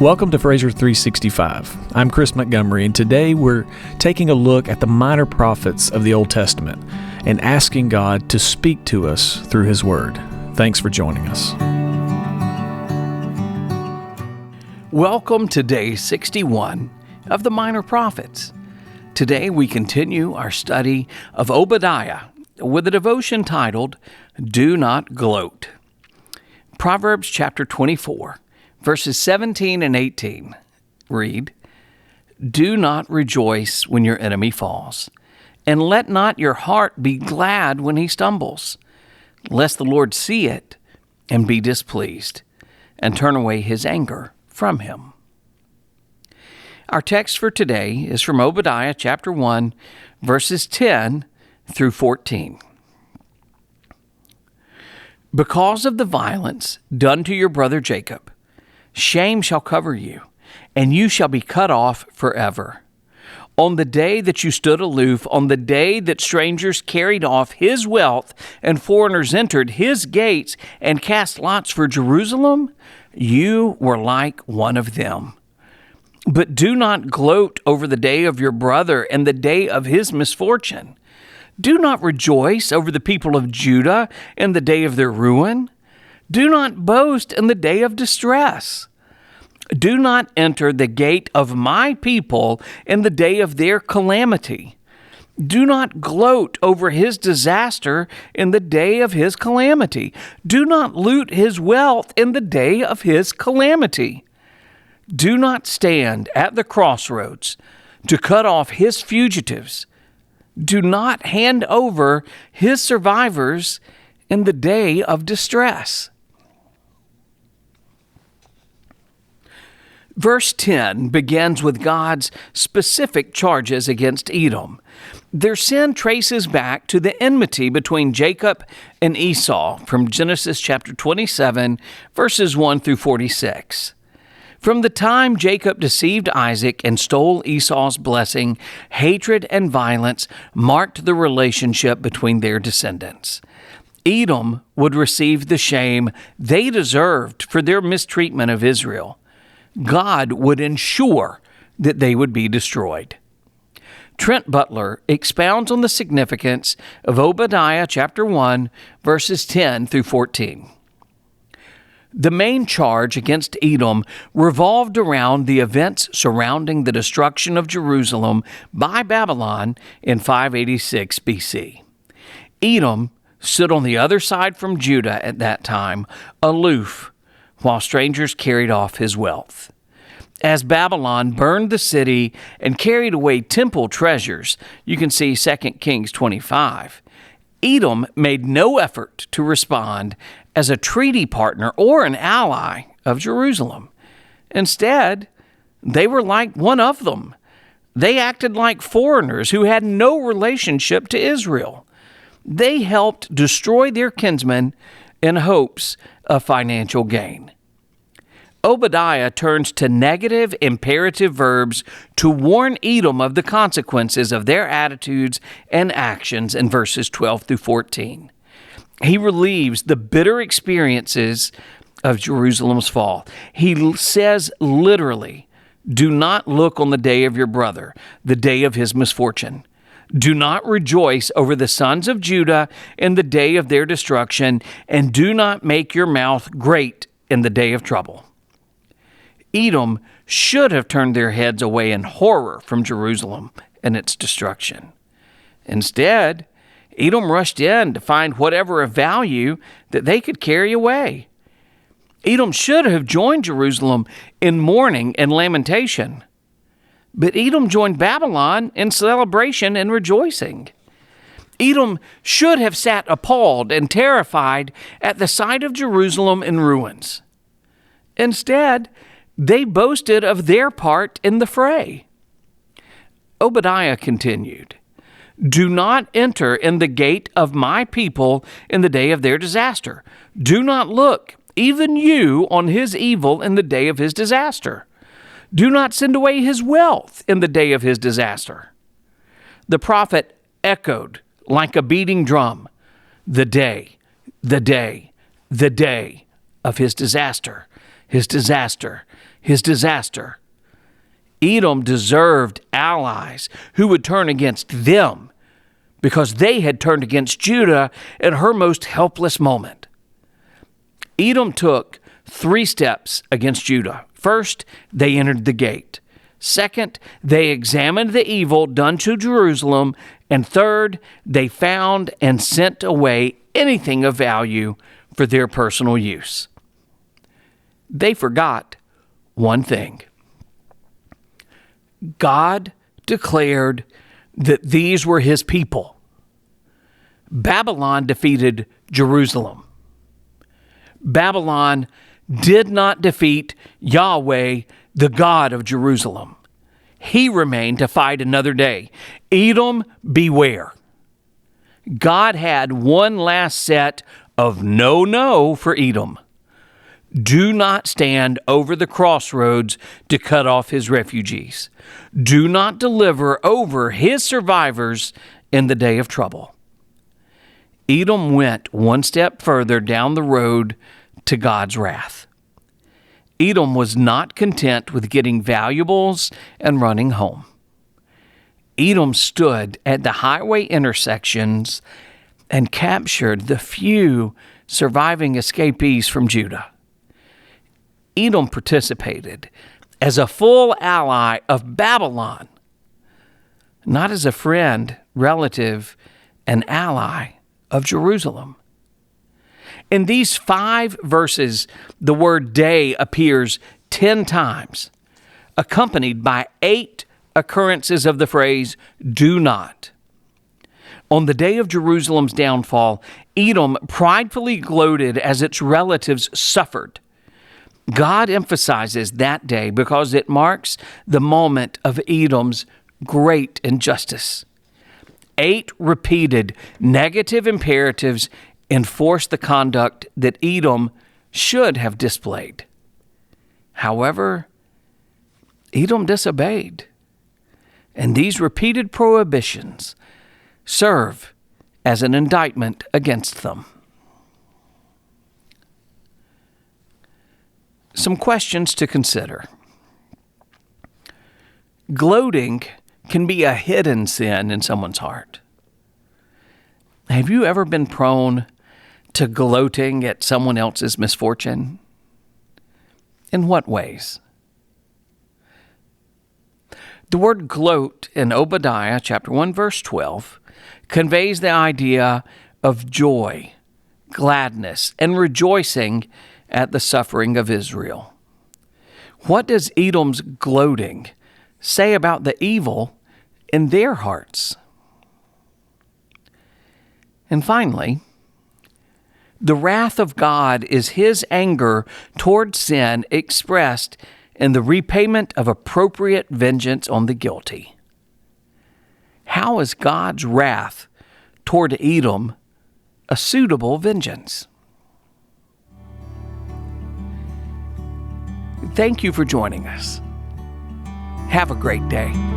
Welcome to Fraser 365. I'm Chris Montgomery, and today we're taking a look at the minor prophets of the Old Testament and asking God to speak to us through His Word. Thanks for joining us. Welcome to day 61 of the Minor Prophets. Today we continue our study of Obadiah with a devotion titled, Do Not Gloat. Proverbs chapter 24. Verses 17 and 18 read, Do not rejoice when your enemy falls, and let not your heart be glad when he stumbles, lest the Lord see it and be displeased, and turn away his anger from him. Our text for today is from Obadiah chapter 1, verses 10 through 14. Because of the violence done to your brother Jacob, shame shall cover you, and you shall be cut off forever. On the day that you stood aloof, on the day that strangers carried off his wealth and foreigners entered his gates and cast lots for Jerusalem, you were like one of them. But do not gloat over the day of your brother and the day of his misfortune. Do not rejoice over the people of Judah in the day of their ruin. Do not boast in the day of distress. Do not enter the gate of my people in the day of their calamity. Do not gloat over his disaster in the day of his calamity. Do not loot his wealth in the day of his calamity. Do not stand at the crossroads to cut off his fugitives. Do not hand over his survivors in the day of distress. Verse 10 begins with God's specific charges against Edom. Their sin traces back to the enmity between Jacob and Esau from Genesis chapter 27, verses 1 through 46. From the time Jacob deceived Isaac and stole Esau's blessing, hatred and violence marked the relationship between their descendants. Edom would receive the shame they deserved for their mistreatment of Israel. God would ensure that they would be destroyed. Trent Butler expounds on the significance of Obadiah chapter 1, verses 10 through 14. The main charge against Edom revolved around the events surrounding the destruction of Jerusalem by Babylon in 586 BC. Edom stood on the other side from Judah at that time, aloof, while strangers carried off his wealth. As Babylon burned the city and carried away temple treasures, you can see 2 Kings 25, Edom made no effort to respond as a treaty partner or an ally of Jerusalem. Instead, they were like one of them. They acted like foreigners who had no relationship to Israel. They helped destroy their kinsmen in hopes of financial gain. Obadiah turns to negative imperative verbs to warn Edom of the consequences of their attitudes and actions in verses 12 through 14. He relieves the bitter experiences of Jerusalem's fall. He says literally, do not look on the day of your brother, the day of his misfortune. Do not rejoice over the sons of Judah in the day of their destruction, and do not make your mouth great in the day of trouble. Edom should have turned their heads away in horror from Jerusalem and its destruction. Instead, Edom rushed in to find whatever of value that they could carry away. Edom should have joined Jerusalem in mourning and lamentation, but Edom joined Babylon in celebration and rejoicing. Edom should have sat appalled and terrified at the sight of Jerusalem in ruins. Instead, they boasted of their part in the fray. Obadiah continued, Do not enter in the gate of my people in the day of their disaster. Do not look, even you, on his evil in the day of his disaster. Do not send away his wealth in the day of his disaster. The prophet echoed like a beating drum, the day, the day, the day of his disaster, his disaster, his disaster. Edom deserved allies who would turn against them because they had turned against Judah in her most helpless moment. Edom took 3 steps against Judah. First, they entered the gate. Second, they examined the evil done to Jerusalem. And third, they found and sent away anything of value for their personal use. They forgot one thing. God declared that these were his people. Babylon defeated Jerusalem. Babylon did not defeat Yahweh, the God of Jerusalem. He remained to fight another day. Edom, beware. God had one last set of no for Edom. Do not stand over the crossroads to cut off his refugees. Do not deliver over his survivors in the day of trouble. Edom went one step further down the road to God's wrath. Edom was not content with getting valuables and running home. Edom stood at the highway intersections and captured the few surviving escapees from Judah. Edom participated as a full ally of Babylon, not as a friend, relative, and ally of Jerusalem. In these 5 verses, the word day appears 10 times, accompanied by 8 occurrences of the phrase, do not. On the day of Jerusalem's downfall, Edom pridefully gloated as its relatives suffered. God emphasizes that day because it marks the moment of Edom's great injustice. 8 repeated negative imperatives enforce the conduct that Edom should have displayed. However, Edom disobeyed, and these repeated prohibitions serve as an indictment against them. Some questions to consider. Gloating can be a hidden sin in someone's heart. Have you ever been prone to gloating at someone else's misfortune? In what ways? The word gloat in Obadiah chapter 1 verse 12 conveys the idea of joy, gladness, and rejoicing at the suffering of Israel. What does Edom's gloating say about the evil in their hearts? And finally, the wrath of God is his anger toward sin expressed in the repayment of appropriate vengeance on the guilty. How is God's wrath toward Edom a suitable vengeance? Thank you for joining us. Have a great day.